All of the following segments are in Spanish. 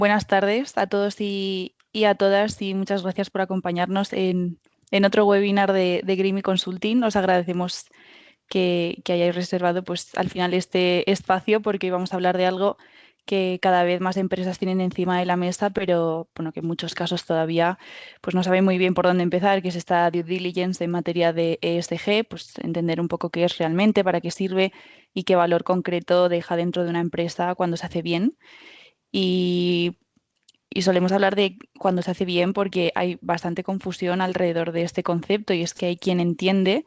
Buenas tardes a todos y a todas y muchas gracias por acompañarnos en otro webinar de Grimy Consulting. Os agradecemos que hayáis reservado pues, al final este espacio porque vamos a hablar de algo que cada vez más empresas tienen encima de la mesa, pero bueno, que en muchos casos todavía pues, no saben muy bien por dónde empezar, que es esta due diligence en materia de ESG, pues entender un poco qué es realmente, para qué sirve y qué valor concreto deja dentro de una empresa cuando se hace bien. Y y solemos hablar de cuando se hace bien porque hay bastante confusión alrededor de este concepto y es que hay quien entiende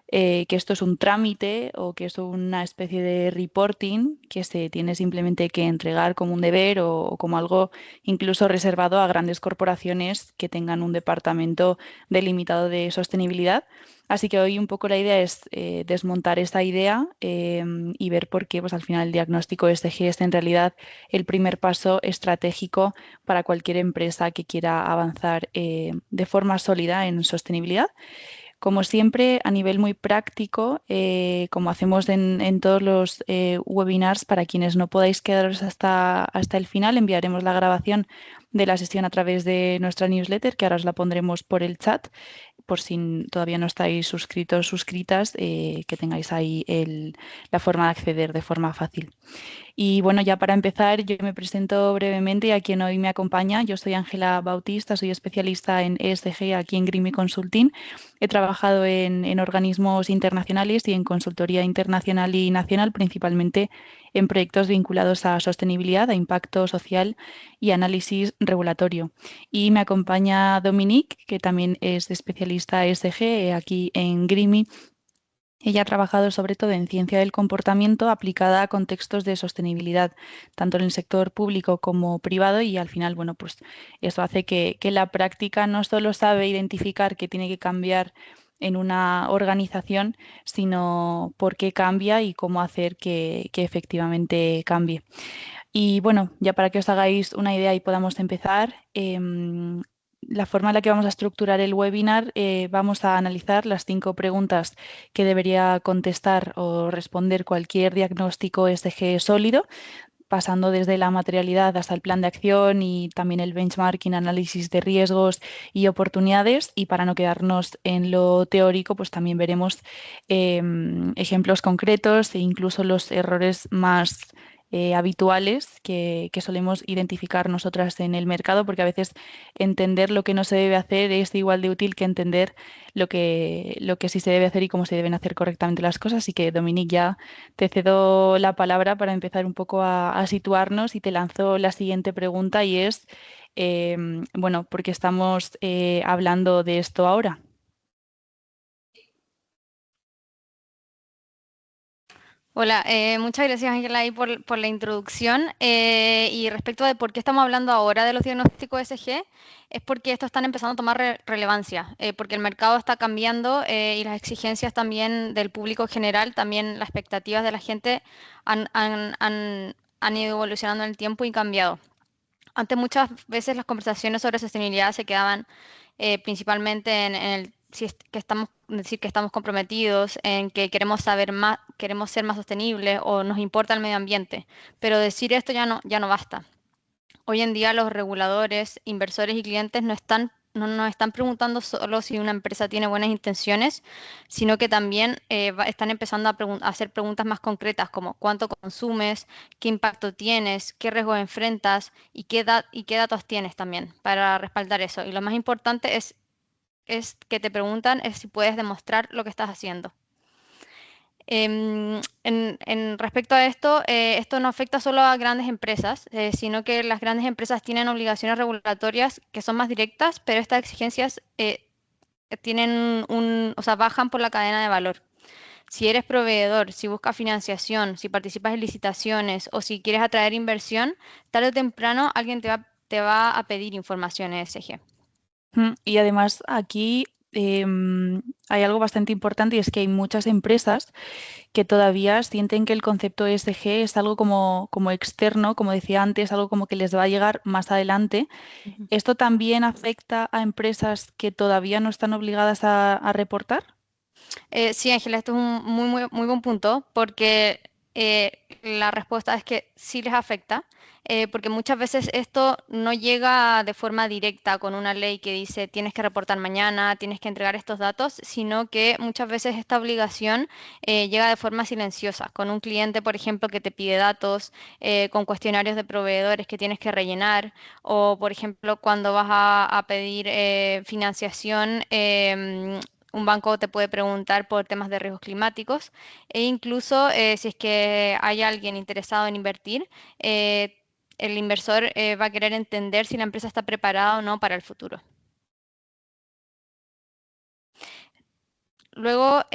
que esto es un trámite o que es una especie de reporting que se tiene simplemente que entregar como un deber o como algo incluso reservado a grandes corporaciones que tengan un departamento delimitado de sostenibilidad. Así que hoy un poco la idea es desmontar esta idea y ver por qué pues, al final el diagnóstico SG es en realidad el primer paso estratégico para cualquier empresa que quiera avanzar de forma sólida en sostenibilidad. Como siempre, a nivel muy práctico, como hacemos en todos los webinars, para quienes no podáis quedaros hasta el final, enviaremos la grabación de la sesión a través de nuestra newsletter, que ahora os la pondremos por el chat, por si todavía no estáis suscritos, suscritas, que tengáis ahí la forma de acceder de forma fácil. Y bueno, ya para empezar, yo me presento brevemente a quien hoy me acompaña. Yo soy Ángela Bautista, soy especialista en ESG aquí en Grimy Consulting. He trabajado en organismos internacionales y en consultoría internacional y nacional, principalmente en proyectos vinculados a sostenibilidad, a impacto social y análisis regulatorio. Y me acompaña Dominique, que también es especialista ESG aquí en Grimy. Ella ha trabajado sobre todo en ciencia del comportamiento aplicada a contextos de sostenibilidad, tanto en el sector público como privado, y al final, bueno, pues eso hace que la práctica no solo sabe identificar qué tiene que cambiar en una organización, sino por qué cambia y cómo hacer que efectivamente cambie. Y bueno, ya para que os hagáis una idea y podamos empezar, la forma en la que vamos a estructurar el webinar, vamos a analizar las 5 preguntas que debería contestar o responder cualquier diagnóstico SG sólido, pasando desde la materialidad hasta el plan de acción y también el benchmarking, análisis de riesgos y oportunidades. Y para no quedarnos en lo teórico, pues también veremos ejemplos concretos e incluso los errores más habituales que solemos identificar nosotras en el mercado, porque a veces entender lo que no se debe hacer es igual de útil que entender lo que sí se debe hacer y cómo se deben hacer correctamente las cosas. Así que, Dominique, ya te cedo la palabra para empezar un poco a situarnos y te lanzo la siguiente pregunta y es, bueno, ¿por qué estamos hablando de esto ahora? Hola, muchas gracias Ángela ahí por la introducción. Y respecto de por qué estamos hablando ahora de los diagnósticos ESG, es porque estos están empezando a tomar relevancia, porque el mercado está cambiando y las exigencias también del público en general, también las expectativas de la gente han ido evolucionando en el tiempo y cambiado. Antes muchas veces las conversaciones sobre sostenibilidad se quedaban principalmente en el si es que estamos decir que estamos comprometidos, en que queremos saber más, queremos ser más sostenibles o nos importa el medio ambiente. Pero decir esto ya no basta. Hoy en día los reguladores, inversores y clientes no nos están preguntando solo si una empresa tiene buenas intenciones, sino que también están empezando a hacer preguntas más concretas como cuánto consumes, qué impacto tienes, qué riesgos enfrentas y qué datos tienes también para respaldar eso. Y lo más importante es que te preguntan es si puedes demostrar lo que estás haciendo. Respecto a esto, esto no afecta solo a grandes empresas, sino que las grandes empresas tienen obligaciones regulatorias que son más directas, pero estas exigencias o sea, bajan por la cadena de valor. Si eres proveedor, si buscas financiación, si participas en licitaciones o si quieres atraer inversión, tarde o temprano alguien te va a pedir información ESG. Y además aquí hay algo bastante importante y es que hay muchas empresas que todavía sienten que el concepto ESG es algo como externo, como decía antes, algo como que les va a llegar más adelante. ¿Esto también afecta a empresas que todavía no están obligadas a reportar? Sí, Ángela, esto es un muy buen punto porque La respuesta es que sí les afecta, porque muchas veces esto no llega de forma directa con una ley que dice tienes que reportar mañana, tienes que entregar estos datos, sino que muchas veces esta obligación llega de forma silenciosa, con un cliente, por ejemplo, que te pide datos, con cuestionarios de proveedores que tienes que rellenar, o, por ejemplo, cuando vas a pedir financiación. Un banco te puede preguntar por temas de riesgos climáticos e incluso si es que hay alguien interesado en invertir, el inversor va a querer entender si la empresa está preparada o no para el futuro. Luego,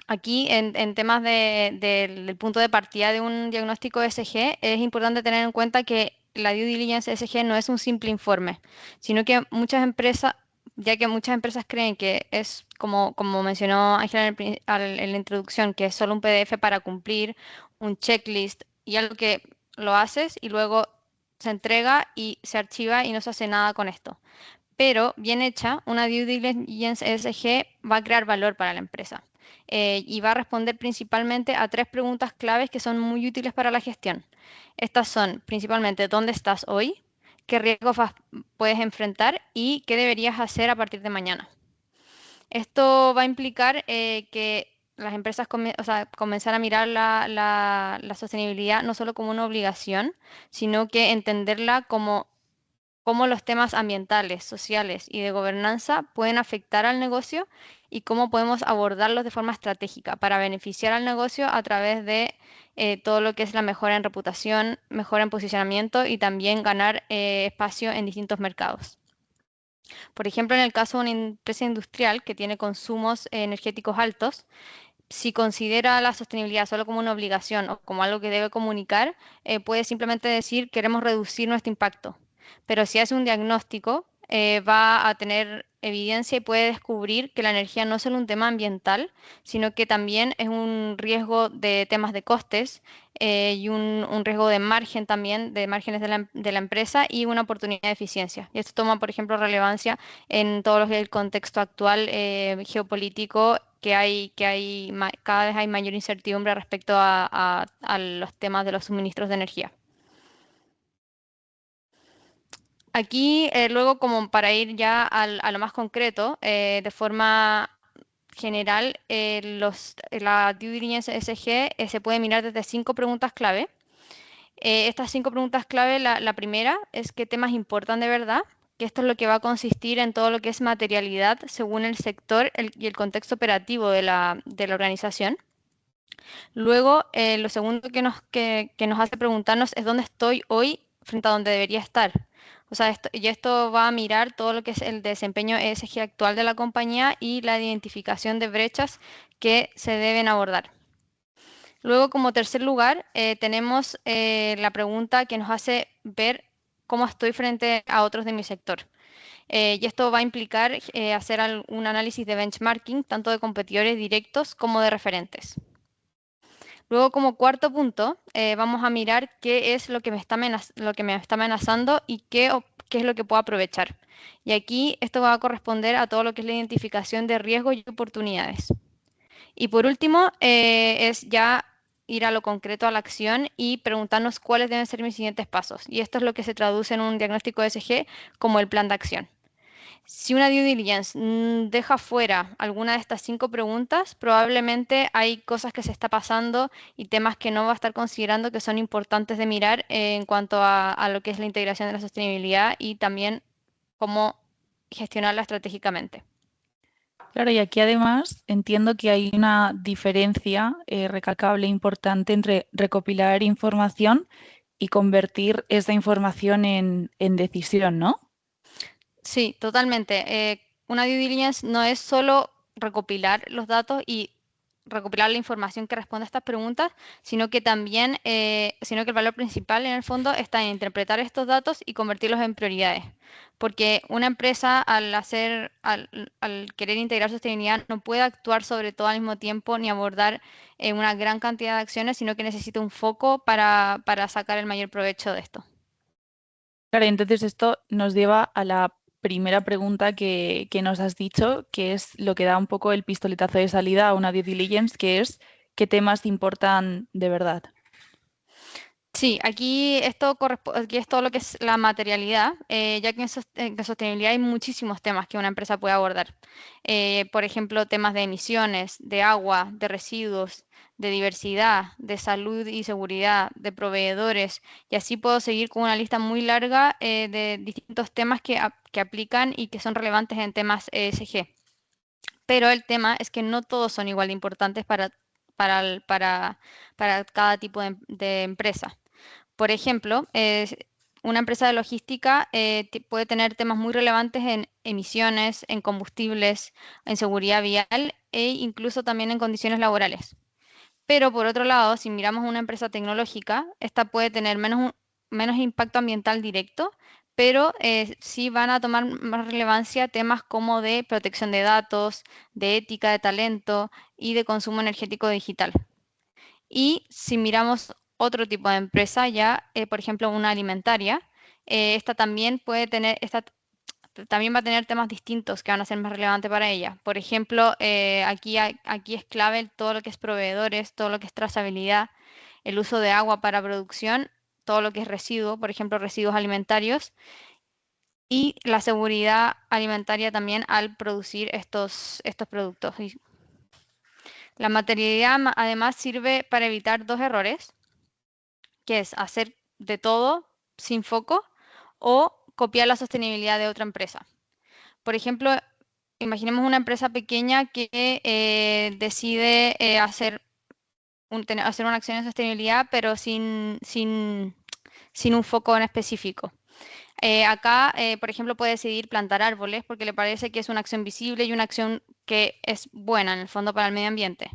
aquí en temas del punto de partida de un diagnóstico ESG, es importante tener en cuenta que la due diligence ESG no es un simple informe, sino que muchas empresas, ya que muchas empresas creen que es, como mencionó Ángela en la introducción, que es solo un PDF para cumplir un checklist y algo que lo haces y luego se entrega y se archiva y no se hace nada con esto. Pero bien hecha, una due diligence ESG va a crear valor para la empresa y va a responder principalmente a tres preguntas claves que son muy útiles para la gestión. Estas son principalmente ¿dónde estás hoy? ¿Qué riesgos puedes enfrentar? ¿Y qué deberías hacer a partir de mañana? Esto va a implicar que las empresas o sea, comenzar a mirar la sostenibilidad no solo como una obligación, sino que entenderla como cómo los temas ambientales, sociales y de gobernanza pueden afectar al negocio y cómo podemos abordarlos de forma estratégica para beneficiar al negocio a través de todo lo que es la mejora en reputación, mejora en posicionamiento y también ganar espacio en distintos mercados. Por ejemplo, en el caso de una empresa industrial que tiene consumos energéticos altos, si considera la sostenibilidad solo como una obligación o como algo que debe comunicar, puede simplemente decir queremos reducir nuestro impacto. Pero si hace un diagnóstico, va a tener evidencia y puede descubrir que la energía no es solo un tema ambiental, sino que también es un riesgo de temas de costes y un riesgo de margen también, de márgenes de la empresa y una oportunidad de eficiencia. Y esto toma, por ejemplo, relevancia en todo lo que es el contexto actual geopolítico cada vez hay mayor incertidumbre respecto a los temas de los suministros de energía. Aquí, luego, como para ir ya a lo más concreto, de forma general, la due diligence ESG se puede mirar desde 5 preguntas clave. Estas 5 preguntas clave, la primera es qué temas importan de verdad, que esto es lo que va a consistir en todo lo que es materialidad según el sector y el contexto operativo de la organización. Luego, lo segundo que nos hace preguntarnos es dónde estoy hoy frente a donde debería estar. O sea, esto va a mirar todo lo que es el desempeño ESG actual de la compañía y la identificación de brechas que se deben abordar. Luego, como tercer lugar, tenemos la pregunta que nos hace ver cómo estoy frente a otros de mi sector. Y esto va a implicar hacer un análisis de benchmarking, tanto de competidores directos como de referentes. Luego, como cuarto punto, vamos a mirar qué es lo que me está amenazando y qué es lo que puedo aprovechar. Y aquí esto va a corresponder a todo lo que es la identificación de riesgos y oportunidades. Y por último, es ya ir a lo concreto, a la acción y preguntarnos cuáles deben ser mis siguientes pasos. Y esto es lo que se traduce en un diagnóstico ESG como el plan de acción. Si una due diligence deja fuera alguna de estas 5 preguntas, probablemente hay cosas que se está pasando y temas que no va a estar considerando que son importantes de mirar en cuanto a lo que es la integración de la sostenibilidad y también cómo gestionarla estratégicamente. Claro, y aquí además entiendo que hay una diferencia recalcable importante entre recopilar información y convertir esa información en decisión, ¿no? Sí, totalmente. Una due diligence no es solo recopilar los datos y recopilar la información que responde a estas preguntas, sino que el valor principal en el fondo está en interpretar estos datos y convertirlos en prioridades. Porque una empresa al querer integrar sostenibilidad no puede actuar sobre todo al mismo tiempo ni abordar una gran cantidad de acciones, sino que necesita un foco para sacar el mayor provecho de esto. Claro, entonces esto nos lleva a la primera pregunta que nos has dicho, que es lo que da un poco el pistoletazo de salida a una due diligence, que es qué temas importan de verdad. Sí, aquí es todo lo que es la materialidad, ya que en sostenibilidad hay muchísimos temas que una empresa puede abordar. Por ejemplo, temas de emisiones, de agua, de residuos, de diversidad, de salud y seguridad, de proveedores, y así puedo seguir con una lista muy larga de distintos temas que aplican y que son relevantes en temas ESG. Pero el tema es que no todos son igual de importantes para cada tipo de empresa. Por ejemplo, una empresa de logística puede tener temas muy relevantes en emisiones, en combustibles, en seguridad vial e incluso también en condiciones laborales. Pero por otro lado, si miramos una empresa tecnológica, esta puede tener menos impacto ambiental directo, pero sí van a tomar más relevancia temas como de protección de datos, de ética de talento y de consumo energético digital. Y si miramos otro tipo de empresa, ya, por ejemplo, una alimentaria, esta también también va a tener temas distintos que van a ser más relevantes para ella. Por ejemplo, aquí es clave todo lo que es proveedores, todo lo que es trazabilidad, el uso de agua para producción, todo lo que es residuo, por ejemplo, residuos alimentarios, y la seguridad alimentaria también al producir estos productos. Y la materialidad además sirve para evitar dos errores, que es hacer de todo sin foco o copiar la sostenibilidad de otra empresa. Por ejemplo, imaginemos una empresa pequeña que decide hacer una acción de sostenibilidad, pero sin un foco en específico. Acá, por ejemplo, puede decidir plantar árboles porque le parece que es una acción visible y una acción que es buena en el fondo para el medio ambiente.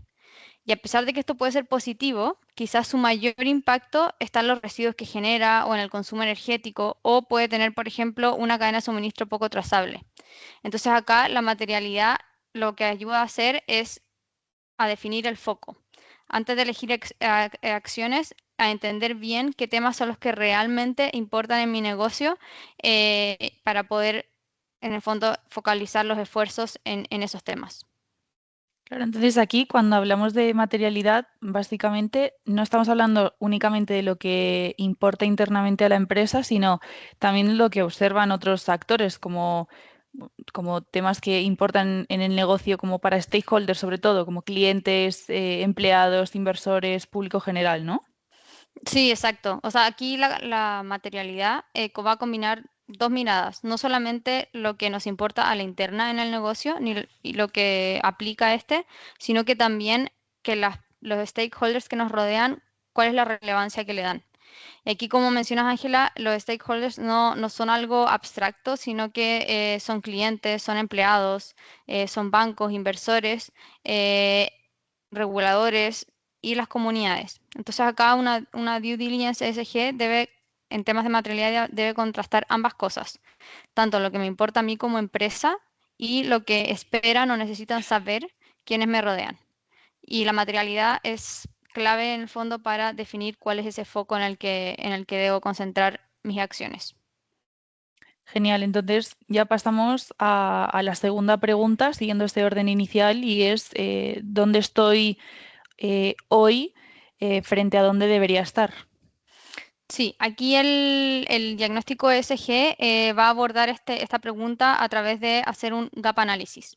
Y a pesar de que esto puede ser positivo, quizás su mayor impacto está en los residuos que genera o en el consumo energético, o puede tener, por ejemplo, una cadena de suministro poco trazable. Entonces acá la materialidad lo que ayuda a hacer es a definir el foco. Antes de elegir acciones, a entender bien qué temas son los que realmente importan en mi negocio para poder, en el fondo, focalizar los esfuerzos en esos temas. Claro, entonces aquí cuando hablamos de materialidad, básicamente no estamos hablando únicamente de lo que importa internamente a la empresa, sino también lo que observan otros actores, como temas que importan en el negocio, como para stakeholders sobre todo, como clientes, empleados, inversores, público general, ¿no? Sí, exacto. O sea, aquí la materialidad va a combinar dos miradas, no solamente lo que nos importa a la interna en el negocio y lo que aplica a este, sino que también que los stakeholders que nos rodean, cuál es la relevancia que le dan. Y aquí, como mencionas, Ángela, los stakeholders no son algo abstracto, sino que son clientes, son empleados, son bancos, inversores, eh, reguladores y las comunidades. Entonces, acá una due diligence ESG en temas de materialidad, debe contrastar ambas cosas, tanto lo que me importa a mí como empresa y lo que esperan o necesitan saber quienes me rodean. Y la materialidad es clave en el fondo para definir cuál es ese foco en el que debo concentrar mis acciones. Genial, entonces ya pasamos a la segunda pregunta, siguiendo este orden inicial, y es ¿dónde estoy hoy frente a dónde debería estar? Sí, aquí el diagnóstico ESG va a abordar esta pregunta a través de hacer un gap análisis.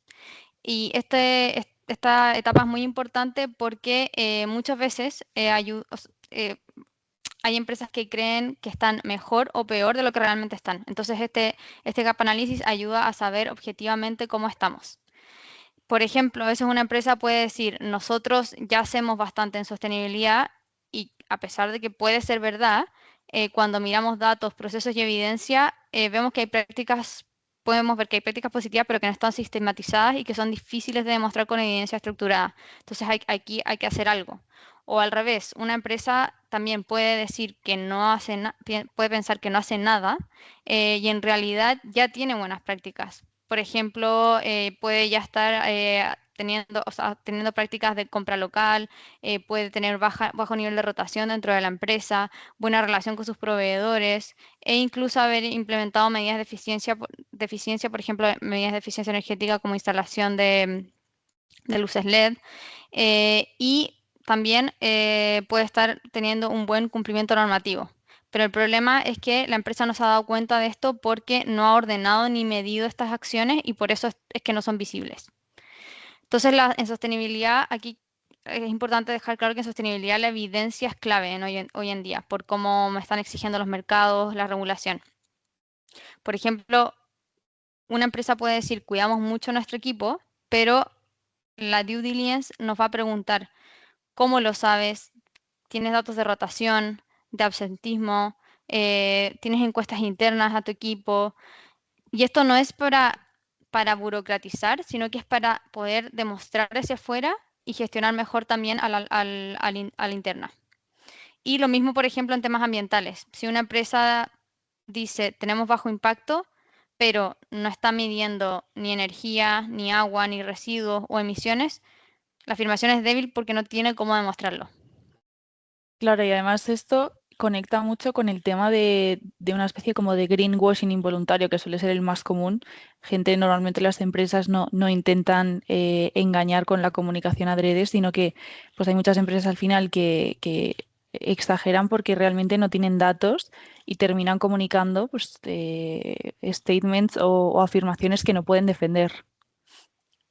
Y esta etapa es muy importante porque muchas veces hay empresas que creen que están mejor o peor de lo que realmente están. Entonces, este gap análisis ayuda a saber objetivamente cómo estamos. Por ejemplo, a veces una empresa puede decir, nosotros ya hacemos bastante en sostenibilidad y a pesar de que puede ser verdad, cuando miramos datos, procesos y evidencia, vemos que podemos ver que hay prácticas positivas, pero que no están sistematizadas y que son difíciles de demostrar con evidencia estructurada. Entonces aquí hay que hacer algo. O al revés, una empresa también puede decir que no hace puede pensar que no hace nada y en realidad ya tiene buenas prácticas. Por ejemplo, puede ya estar teniendo prácticas de compra local, puede tener bajo nivel de rotación dentro de la empresa, buena relación con sus proveedores e incluso haber implementado medidas de eficiencia, por ejemplo, medidas de eficiencia energética como instalación de luces LED. Y también puede estar teniendo un buen cumplimiento normativo. Pero el problema es que la empresa no se ha dado cuenta de esto porque no ha ordenado ni medido estas acciones y por eso es que no son visibles. Entonces, en sostenibilidad, aquí es importante dejar claro que en sostenibilidad la evidencia es clave hoy en día, por cómo me están exigiendo los mercados, la regulación. Por ejemplo, una empresa puede decir, cuidamos mucho nuestro equipo, pero la due diligence nos va a preguntar, ¿cómo lo sabes? ¿Tienes datos de rotación, de absentismo? ¿Tienes encuestas internas a tu equipo? Y esto no es para burocratizar, sino que es para poder demostrar hacia afuera y gestionar mejor también a la interna. Y lo mismo, por ejemplo, en temas ambientales. Si una empresa dice, tenemos bajo impacto, pero no está midiendo ni energía, ni agua, ni residuos o emisiones, la afirmación es débil porque no tiene cómo demostrarlo. Claro, y además esto conecta mucho con el tema de una especie como de greenwashing involuntario, que suele ser el más común. Gente, normalmente las empresas no intentan engañar con la comunicación adrede, sino que pues hay muchas empresas al final que exageran porque realmente no tienen datos y terminan comunicando pues, statements o afirmaciones que no pueden defender.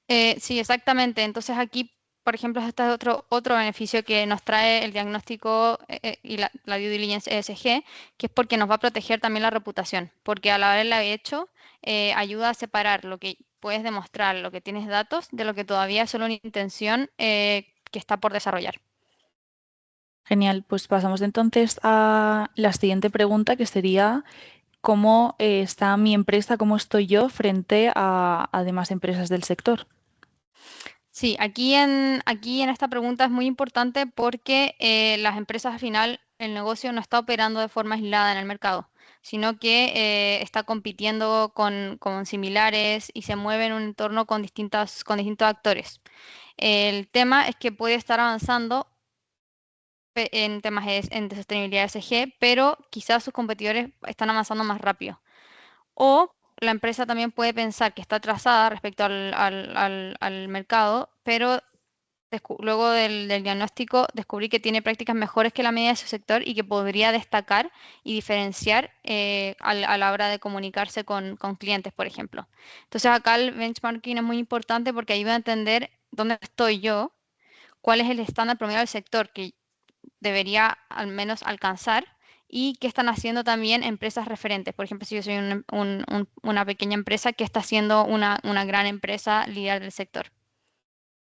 Sí, exactamente. Entonces aquí, por ejemplo, este es otro beneficio que nos trae el diagnóstico y la due diligence ESG, que es porque nos va a proteger también la reputación, porque al haberla hecho, ayuda a separar lo que puedes demostrar, lo que tienes datos, de lo que todavía es solo una intención que está por desarrollar. Genial, pues pasamos entonces a la siguiente pregunta, que sería cómo está mi empresa, cómo estoy yo frente a demás empresas del sector. Sí, aquí en esta pregunta es muy importante porque las empresas al final, el negocio no está operando de forma aislada en el mercado, sino que está compitiendo con similares y se mueve en un entorno con distintos actores. El tema es que puede estar avanzando en temas de sostenibilidad ESG, pero quizás sus competidores están avanzando más rápido. O la empresa también puede pensar que está atrasada respecto al mercado, pero luego del diagnóstico descubrí que tiene prácticas mejores que la media de su sector y que podría destacar y diferenciar a la hora de comunicarse con clientes, por ejemplo. Entonces acá el benchmarking es muy importante porque ayuda a entender dónde estoy yo, cuál es el estándar promedio del sector que debería al menos alcanzar y qué están haciendo también empresas referentes. Por ejemplo, si yo soy una pequeña empresa, ¿qué está haciendo una gran empresa líder del sector?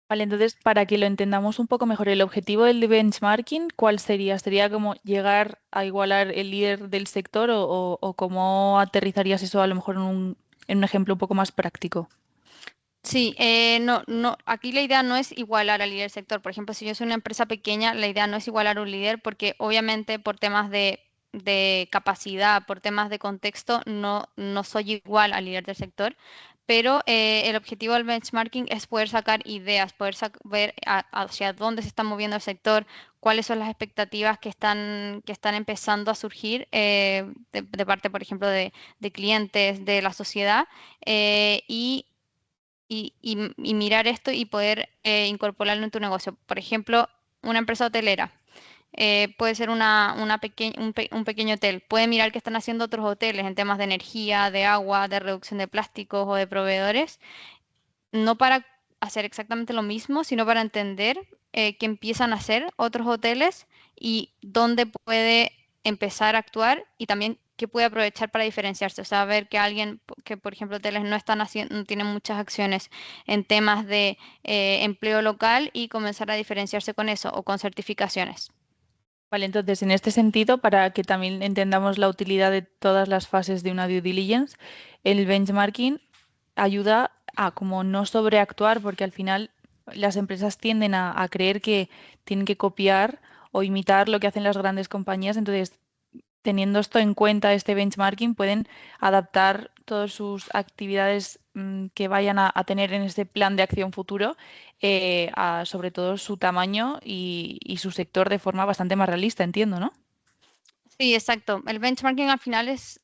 Vale, entonces, para que lo entendamos un poco mejor, el objetivo del benchmarking, ¿cuál sería? ¿Sería como llegar a igualar el líder del sector o cómo aterrizarías eso a lo mejor en un ejemplo un poco más práctico? Sí, no, aquí la idea no es igualar al líder del sector. Por ejemplo, si yo soy una empresa pequeña, la idea no es igualar a un líder porque obviamente por temas de capacidad, por temas de contexto, no soy igual al líder del sector. Pero el objetivo del benchmarking es poder sacar ideas, poder ver hacia dónde se está moviendo el sector, cuáles son las expectativas que están empezando a surgir de parte, por ejemplo, de clientes, de la sociedad. Y mirar esto y poder incorporarlo en tu negocio. Por ejemplo, una empresa hotelera. Puede ser un pequeño hotel. Puede mirar qué están haciendo otros hoteles en temas de energía, de agua, de reducción de plásticos o de proveedores. No para hacer exactamente lo mismo, sino para entender qué empiezan a hacer otros hoteles y dónde puede empezar a actuar y también qué puede aprovechar para diferenciarse. O sea, ver que alguien, que por ejemplo hoteles no están haciendo, no tienen muchas acciones en temas de empleo local y comenzar a diferenciarse con eso o con certificaciones. Vale, entonces, en este sentido, para que también entendamos la utilidad de todas las fases de una due diligence, el benchmarking ayuda a como no sobreactuar, porque al final las empresas tienden a creer que tienen que copiar o imitar lo que hacen las grandes compañías. Entonces, teniendo esto en cuenta, este benchmarking, pueden adaptar todas sus actividades que vayan a tener en este plan de acción futuro a sobre todo su tamaño y su sector de forma bastante más realista, entiendo, ¿no? Sí, exacto. El benchmarking al final es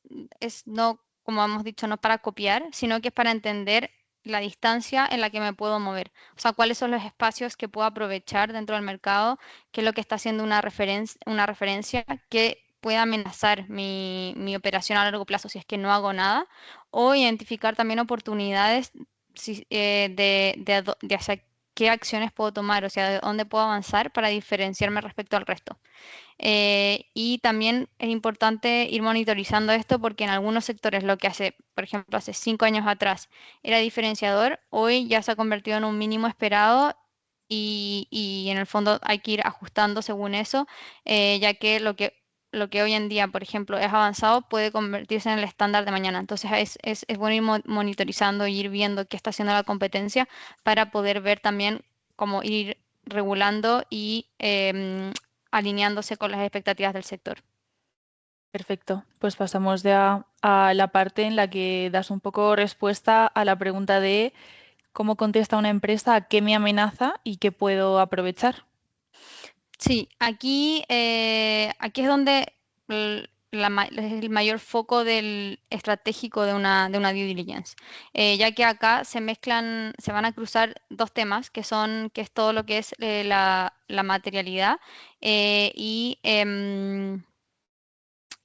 no, como hemos dicho, no para copiar, sino que es para entender la distancia en la que me puedo mover. O sea, cuáles son los espacios que puedo aprovechar dentro del mercado, qué es lo que está haciendo una referencia que pueda amenazar mi operación a largo plazo si es que no hago nada, o identificar también oportunidades de hacia qué acciones puedo tomar, o sea, de dónde puedo avanzar para diferenciarme respecto al resto. Y también es importante ir monitorizando esto porque en algunos sectores lo que hace, por ejemplo, hace 5 años atrás era diferenciador, hoy ya se ha convertido en un mínimo esperado y en el fondo hay que ir ajustando según eso, ya que lo que hoy en día, por ejemplo, es avanzado puede convertirse en el estándar de mañana. Entonces es bueno ir monitorizando y ir viendo qué está haciendo la competencia para poder ver también cómo ir regulando y alineándose con las expectativas del sector. Perfecto. Pues pasamos ya a la parte en la que das un poco respuesta a la pregunta de cómo contesta una empresa a qué me amenaza y qué puedo aprovechar. Sí, aquí es donde es el mayor foco del estratégico de una due diligence, ya que acá se van a cruzar dos temas, que es todo lo que es la materialidad eh, y, em,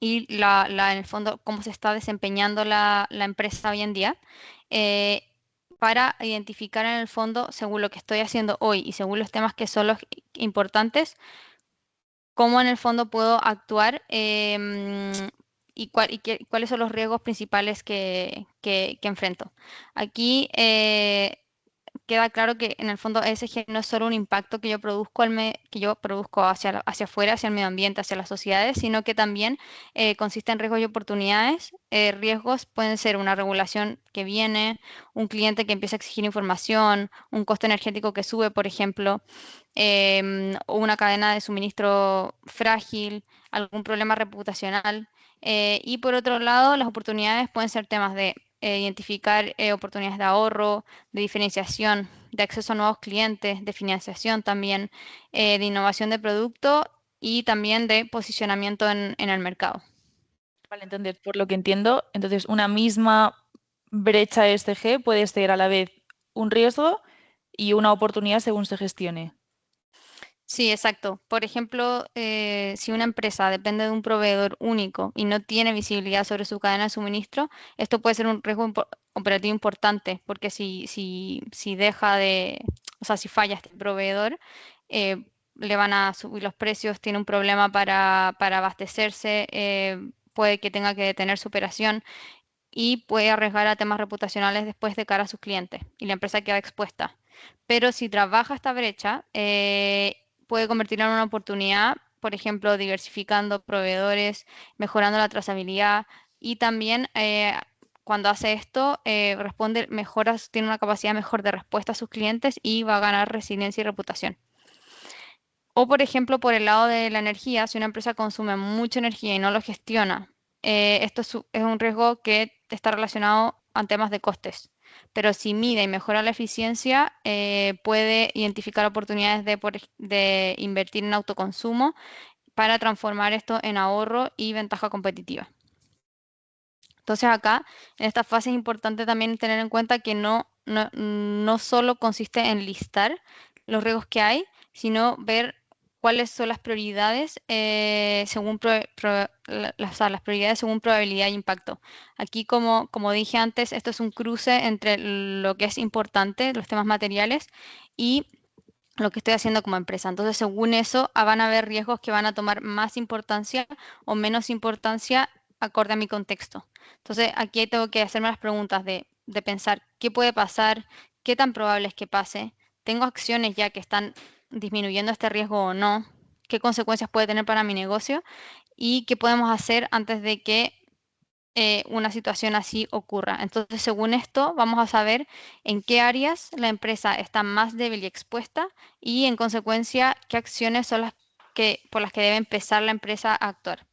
en el fondo, cómo se está desempeñando la empresa hoy en día, eh, para identificar en el fondo, según lo que estoy haciendo hoy y según los temas que son los importantes, cómo en el fondo puedo actuar y cuáles son los riesgos principales que enfrento. Aquí queda claro que en el fondo ESG no es solo un impacto que yo produzco, que yo produzco hacia afuera, hacia el medio ambiente, hacia las sociedades, sino que también consiste en riesgos y oportunidades. Riesgos pueden ser una regulación que viene, un cliente que empieza a exigir información, un costo energético que sube, por ejemplo, o una cadena de suministro frágil, algún problema reputacional. Y por otro lado, las oportunidades pueden ser temas de identificar oportunidades de ahorro, de diferenciación, de acceso a nuevos clientes, de financiación también, de innovación de producto y también de posicionamiento en el mercado. Vale, entonces, por lo que entiendo, entonces una misma brecha ESG puede ser a la vez un riesgo y una oportunidad según se gestione. Sí, exacto. Por ejemplo, si una empresa depende de un proveedor único y no tiene visibilidad sobre su cadena de suministro, esto puede ser un riesgo operativo importante, porque si deja o sea, si falla este proveedor, le van a subir los precios, tiene un problema para abastecerse, puede que tenga que detener su operación y puede arriesgar a temas reputacionales después de cara a sus clientes y la empresa queda expuesta. Pero si trabaja esta brecha, puede convertirla en una oportunidad, por ejemplo, diversificando proveedores, mejorando la trazabilidad y también cuando hace esto, tiene una capacidad mejor de respuesta a sus clientes y va a ganar resiliencia y reputación. O, por ejemplo, por el lado de la energía, si una empresa consume mucha energía y no lo gestiona, esto es un riesgo que está relacionado a temas de costes. Pero si mide y mejora la eficiencia, puede identificar oportunidades de invertir en autoconsumo para transformar esto en ahorro y ventaja competitiva. Entonces acá, en esta fase es importante también tener en cuenta que no solo consiste en listar los riesgos que hay, sino ver cuáles son las prioridades o sea, las prioridades según probabilidad e impacto. Aquí, como dije antes, esto es un cruce entre lo que es importante, los temas materiales, y lo que estoy haciendo como empresa. Entonces, según eso, van a haber riesgos que van a tomar más importancia o menos importancia acorde a mi contexto. Entonces, aquí tengo que hacerme las preguntas de pensar qué puede pasar, qué tan probable es que pase, tengo acciones ya que están disminuyendo este riesgo o no, qué consecuencias puede tener para mi negocio y qué podemos hacer antes de que una situación así ocurra. Entonces, según esto, vamos a saber en qué áreas la empresa está más débil y expuesta y, en consecuencia, qué acciones son por las que debe empezar la empresa a actuar.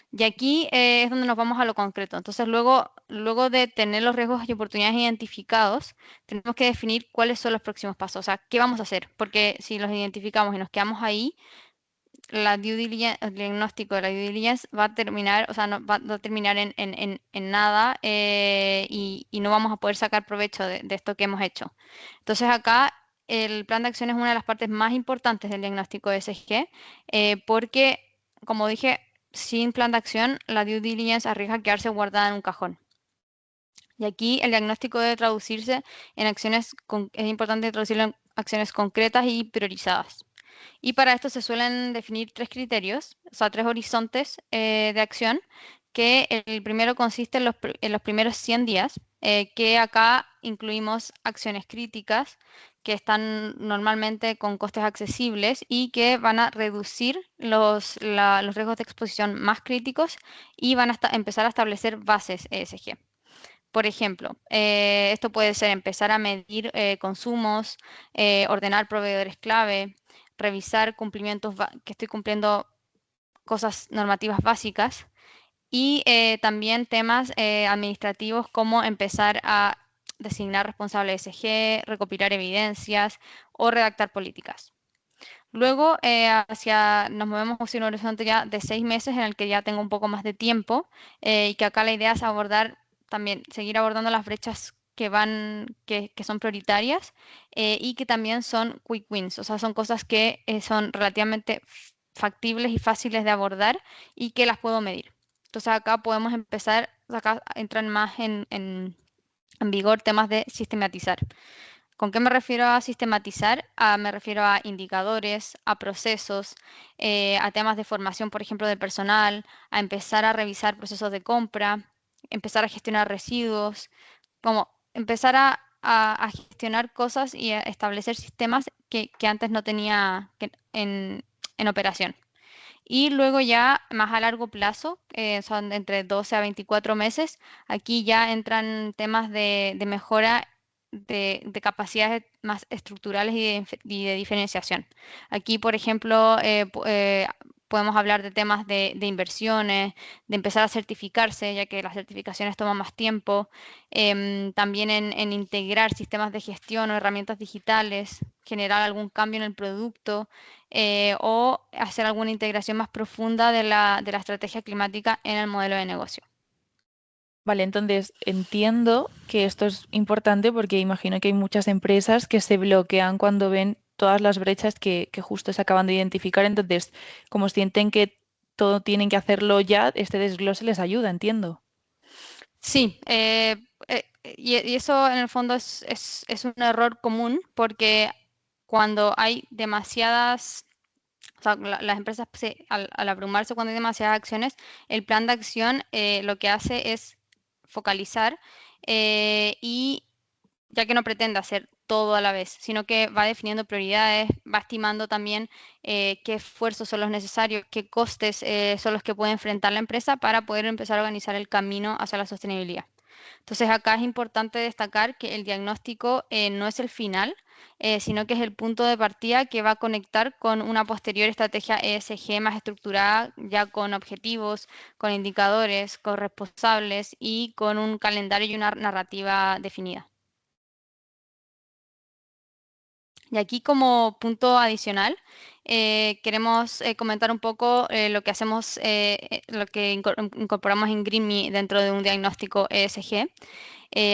Y aquí es donde nos vamos a lo concreto. Entonces, luego de tener los riesgos y oportunidades identificados, tenemos que definir cuáles son los próximos pasos. O sea, ¿qué vamos a hacer? Porque si los identificamos y nos quedamos ahí, la due diligence, el diagnóstico de la due diligence va a terminar, o sea, no, va a terminar en nada y no vamos a poder sacar provecho de esto que hemos hecho. Entonces acá el plan de acción es una de las partes más importantes del diagnóstico de ESG porque, como dije, sin plan de acción la due diligence arriesga a quedarse guardada en un cajón. Y aquí el diagnóstico debe traducirse en acciones, es importante traducirlo en acciones concretas y priorizadas. Y para esto se suelen definir tres criterios, o sea, tres horizontes de acción, que el primero consiste en los primeros 100 días, que acá incluimos acciones críticas que están normalmente con costes accesibles y que van a reducir los riesgos de exposición más críticos y van a empezar a establecer bases ESG. Por ejemplo, esto puede ser empezar a medir consumos, ordenar proveedores clave, revisar cumplimientos, que estoy cumpliendo cosas normativas básicas y también temas administrativos como empezar a designar responsables ESG, recopilar evidencias o redactar políticas. Luego nos movemos hacia un horizonte ya de 6 meses en el que ya tengo un poco más de tiempo y que acá la idea es abordar también, seguir abordando las brechas que son prioritarias y que también son quick wins, o sea, son cosas que son relativamente factibles y fáciles de abordar y que las puedo medir. Entonces acá podemos empezar, acá entran más en vigor temas de sistematizar. ¿Con qué me refiero a sistematizar? Me refiero a indicadores, a procesos, a temas de formación, por ejemplo, del personal, a empezar a revisar procesos de compra, empezar a gestionar residuos, como empezar a gestionar cosas y a establecer sistemas que antes no tenía en operación. Y luego ya más a largo plazo, son entre 12 a 24 meses, aquí ya entran temas de mejora de capacidades más estructurales y de diferenciación. Aquí, por ejemplo, podemos hablar de temas de inversiones, de empezar a certificarse, ya que las certificaciones toman más tiempo, también en integrar sistemas de gestión o herramientas digitales, generar algún cambio en el producto o hacer alguna integración más profunda de la estrategia climática en el modelo de negocio. Vale, entonces entiendo que esto es importante porque imagino que hay muchas empresas que se bloquean cuando ven todas las brechas que justo se acaban de identificar. Entonces, como sienten que todo tienen que hacerlo ya, este desglose les ayuda, entiendo. Sí, y eso en el fondo es un error común porque cuando hay demasiadas, o sea, las empresas al abrumarse cuando hay demasiadas acciones, el plan de acción lo que hace es focalizar y ya que no pretende hacer todo a la vez, sino que va definiendo prioridades, va estimando también qué esfuerzos son los necesarios, qué costes son los que puede enfrentar la empresa para poder empezar a organizar el camino hacia la sostenibilidad. Entonces acá es importante destacar que el diagnóstico no es el final, sino que es el punto de partida que va a conectar con una posterior estrategia ESG más estructurada, ya con objetivos, con indicadores, con responsables y con un calendario y una narrativa definida. Y aquí como punto adicional, queremos comentar un poco lo que hacemos, lo que incorporamos en GreenMe dentro de un diagnóstico ESG.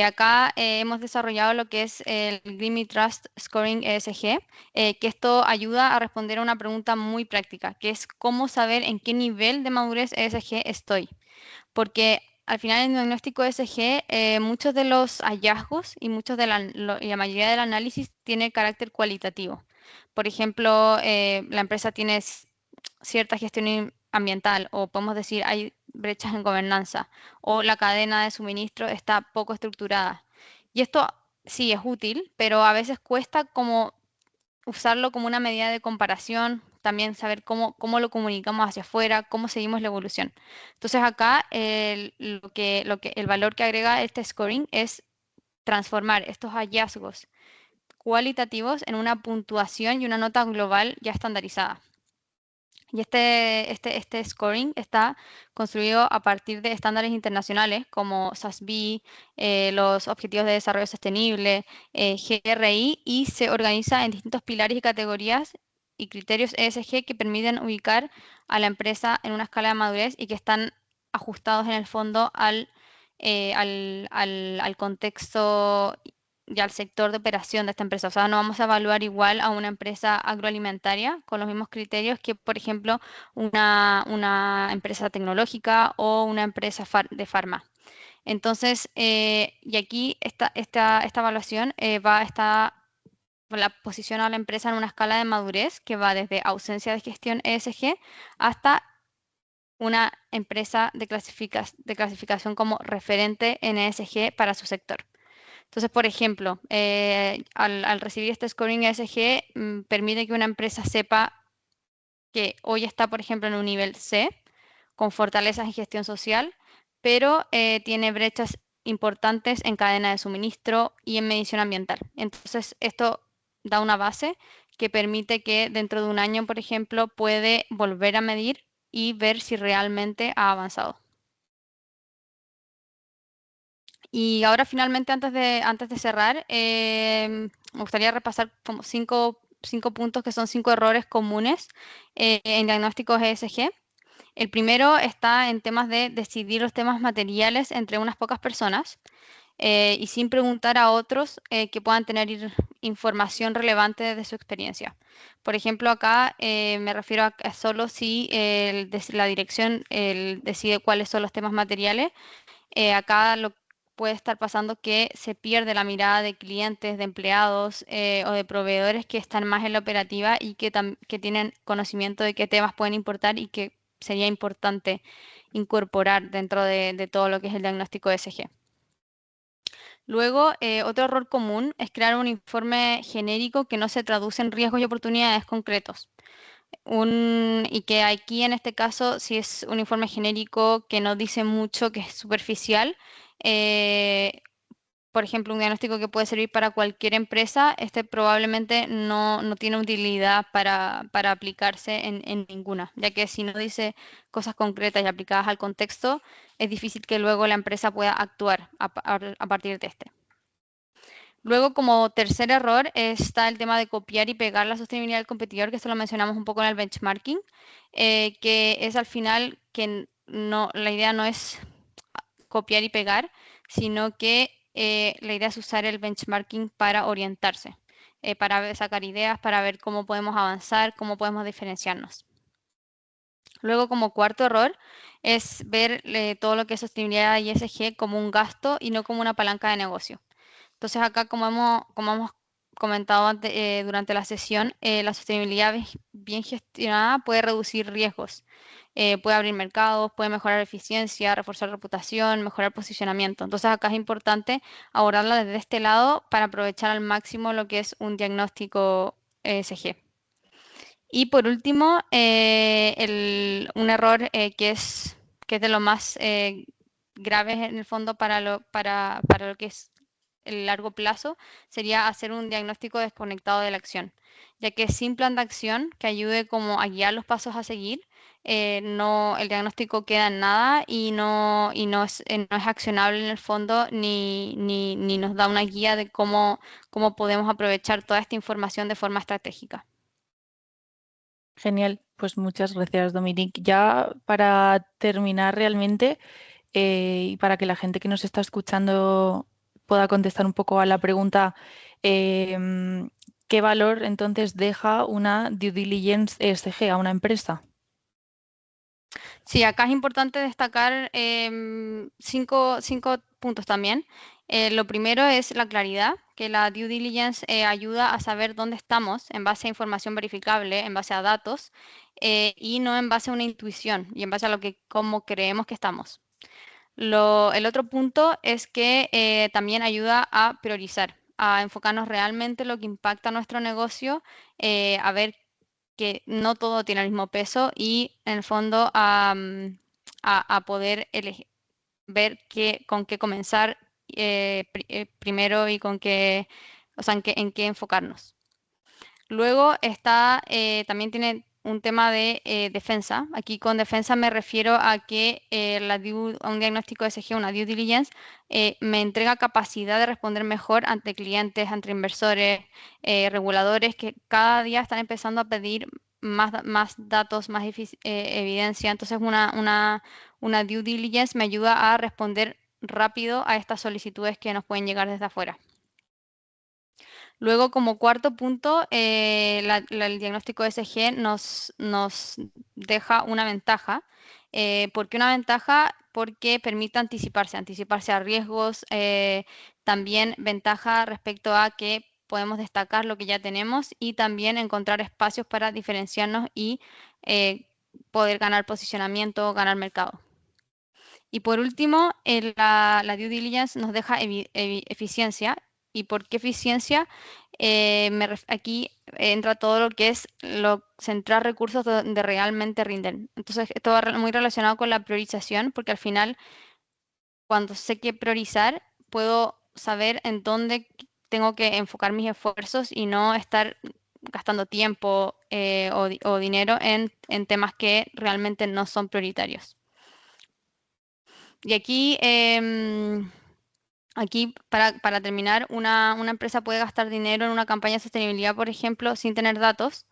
Acá hemos desarrollado lo que es el GreenMe Trust Scoring ESG, que esto ayuda a responder a una pregunta muy práctica, que es cómo saber en qué nivel de madurez ESG estoy. Porque al final en el diagnóstico ESG, muchos de los hallazgos y y la mayoría del análisis tiene carácter cualitativo. Por ejemplo, la empresa tiene cierta gestión ambiental o podemos decir hay brechas en gobernanza o la cadena de suministro está poco estructurada. Y esto sí es útil, pero a veces cuesta como usarlo como una medida de comparación, también saber cómo lo comunicamos hacia afuera, cómo seguimos la evolución. Entonces acá el valor que agrega este scoring es transformar estos hallazgos cualitativos en una puntuación y una nota global ya estandarizada. Y este scoring está construido a partir de estándares internacionales como SASB, los Objetivos de Desarrollo Sostenible, GRI, y se organiza en distintos pilares y categorías y criterios ESG que permiten ubicar a la empresa en una escala de madurez y que están ajustados en el fondo al contexto y al sector de operación de esta empresa. O sea, no vamos a evaluar igual a una empresa agroalimentaria con los mismos criterios que, por ejemplo, una empresa tecnológica o una empresa de farma. Entonces, y aquí esta evaluación la posiciona a la empresa en una escala de madurez que va desde ausencia de gestión ESG hasta una empresa de clasificación como referente en ESG para su sector. Entonces, por ejemplo, al recibir este scoring ESG, permite que una empresa sepa que hoy está, por ejemplo, en un nivel C, con fortalezas en gestión social, pero tiene brechas importantes en cadena de suministro y en medición ambiental. Entonces, esto da una base que permite que dentro de un año, por ejemplo, puede volver a medir y ver si realmente ha avanzado. Y ahora finalmente, antes de cerrar, me gustaría repasar como cinco puntos que son 5 errores comunes en diagnósticos ESG. El primero está en temas de decidir los temas materiales entre unas pocas personas y sin preguntar a otros que puedan tener información relevante de su experiencia. Por ejemplo, acá me refiero a solo si la dirección decide cuáles son los temas materiales. Acá lo puede estar pasando que se pierde la mirada de clientes, de empleados o de proveedores que están más en la operativa y que tienen conocimiento de qué temas pueden importar y que sería importante incorporar dentro de todo lo que es el diagnóstico ESG. Luego, otro error común es crear un informe genérico que no se traduce en riesgos y oportunidades concretos. Y que aquí en este caso, si es un informe genérico que no dice mucho, que es superficial, eh, por ejemplo, un diagnóstico que puede servir para cualquier empresa, este probablemente no tiene utilidad para aplicarse en ninguna, ya que si no dice cosas concretas y aplicadas al contexto, es difícil que luego la empresa pueda actuar a partir de este. Luego, como tercer error, está el tema de copiar y pegar la sostenibilidad del competidor, que esto lo mencionamos un poco en el benchmarking, que es al final que la idea no es copiar y pegar, sino que la idea es usar el benchmarking para orientarse, para sacar ideas, para ver cómo podemos avanzar, cómo podemos diferenciarnos. Luego, como cuarto error, es ver todo lo que es sostenibilidad y ESG como un gasto y no como una palanca de negocio. Entonces acá, como hemos comentado durante la sesión, la sostenibilidad bien gestionada puede reducir riesgos, puede abrir mercados, puede mejorar eficiencia, reforzar reputación, mejorar posicionamiento. Entonces acá es importante abordarla desde este lado para aprovechar al máximo lo que es un diagnóstico ESG. Y por último, un error que es de lo más graves en el fondo para lo que es el largo plazo sería hacer un diagnóstico desconectado de la acción, ya que sin plan de acción que ayude como a guiar los pasos a seguir, el diagnóstico queda en nada y no es accionable en el fondo ni nos da una guía de cómo podemos aprovechar toda esta información de forma estratégica. Genial, pues muchas gracias, Dominic. Ya para terminar realmente, y para que la gente que nos está escuchando pueda contestar un poco a la pregunta, ¿qué valor entonces deja una due diligence ESG a una empresa? Sí, acá es importante destacar cinco puntos también. Lo primero es la claridad, que la due diligence ayuda a saber dónde estamos en base a información verificable, en base a datos, y no en base a una intuición y en base a cómo creemos que estamos. El otro punto es que también ayuda a priorizar, a enfocarnos realmente en lo que impacta a nuestro negocio, a ver que no todo tiene el mismo peso y en el fondo a poder ver con qué comenzar primero y o sea, en qué enfocarnos. Luego también tiene un tema de defensa. Aquí con defensa me refiero a que a un diagnóstico de ESG, una due diligence, me entrega capacidad de responder mejor ante clientes, ante inversores, reguladores que cada día están empezando a pedir más datos, más evidencia. Entonces, una due diligence me ayuda a responder rápido a estas solicitudes que nos pueden llegar desde afuera. Luego, como cuarto punto, el diagnóstico ESG nos deja una ventaja. ¿Por qué una ventaja? Porque permite anticiparse a riesgos, también ventaja respecto a que podemos destacar lo que ya tenemos y también encontrar espacios para diferenciarnos y poder ganar posicionamiento, ganar mercado. Y por último, la due diligence nos deja eficiencia. ¿Y por qué eficiencia? Aquí entra todo lo que es centrar recursos donde realmente rinden. Entonces, esto va muy relacionado con la priorización, porque al final, cuando sé qué priorizar, puedo saber en dónde tengo que enfocar mis esfuerzos y no estar gastando tiempo o dinero en temas que realmente no son prioritarios. Y aquí para terminar, una empresa puede gastar dinero en una campaña de sostenibilidad, por ejemplo, sin tener datos,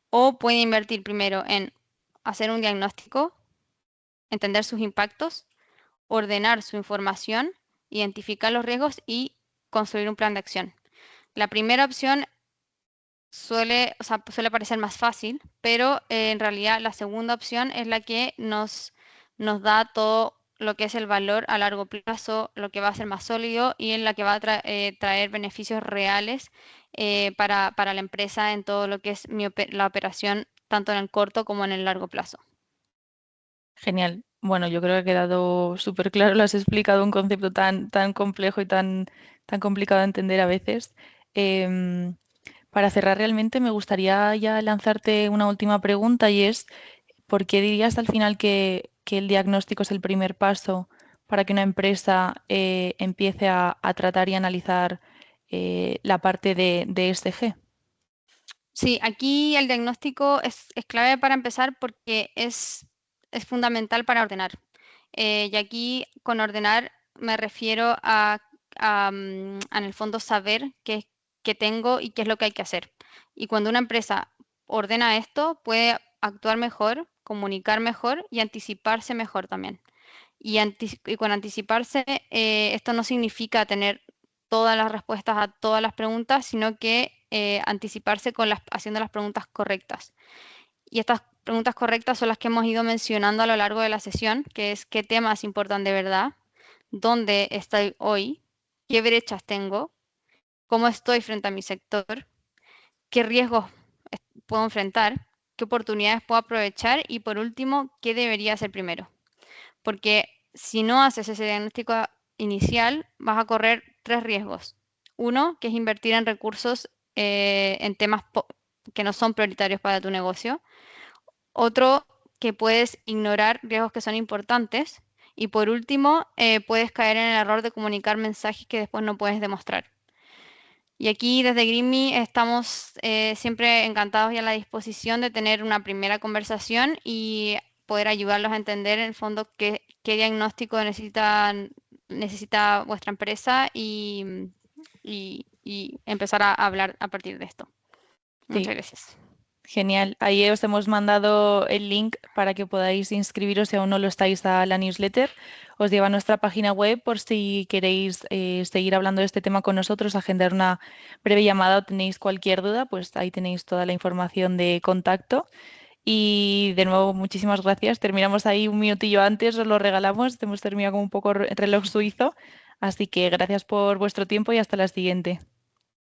o puede invertir primero en hacer un diagnóstico, entender sus impactos, ordenar su información, identificar los riesgos y construir un plan de acción. La primera opción suele parecer más fácil, pero en realidad la segunda opción es la que nos da todo lo que es el valor a largo plazo, lo que va a ser más sólido y en la que va a traer beneficios reales para la empresa en todo lo que es la operación, tanto en el corto como en el largo plazo. Genial. Bueno, yo creo que ha quedado súper claro, lo has explicado un concepto tan complejo y tan complicado de entender a veces. Em, para cerrar realmente me gustaría ya lanzarte una última pregunta y es, ¿por qué dirías al final que el diagnóstico es el primer paso para que una empresa empiece a tratar y analizar la parte de ESG? Sí, aquí el diagnóstico es clave para empezar porque es fundamental para ordenar. Y aquí con ordenar me refiero en el fondo saber qué tengo y qué es lo que hay que hacer. Y cuando una empresa ordena esto, puede actuar mejor, comunicar mejor y anticiparse mejor también. Y con anticiparse, esto no significa tener todas las respuestas a todas las preguntas, sino que anticiparse haciendo las preguntas correctas. Y estas preguntas correctas son las que hemos ido mencionando a lo largo de la sesión, que es qué temas importan de verdad, dónde estoy hoy, qué brechas tengo, cómo estoy frente a mi sector, qué riesgos puedo enfrentar, qué oportunidades puedo aprovechar y por último, qué debería hacer primero. Porque si no haces ese diagnóstico inicial, vas a correr tres riesgos. Uno, que es invertir en recursos en temas que no son prioritarios para tu negocio. Otro, que puedes ignorar riesgos que son importantes. Y por último, puedes caer en el error de comunicar mensajes que después no puedes demostrar. Y aquí desde Greenme estamos siempre encantados y a la disposición de tener una primera conversación y poder ayudarlos a entender en el fondo qué diagnóstico necesita vuestra empresa y empezar a hablar a partir de esto. Sí, Muchas gracias. genial. Ahí os hemos mandado el link para que podáis inscribiros si aún no lo estáis a la newsletter. Os lleva a nuestra página web por si queréis seguir hablando de este tema con nosotros, agendar una breve llamada o tenéis cualquier duda, pues ahí tenéis toda la información de contacto. Y de nuevo, muchísimas gracias. Terminamos ahí un minutillo antes, os lo regalamos. Hemos terminado con un poco reloj suizo. Así que gracias por vuestro tiempo y hasta la siguiente.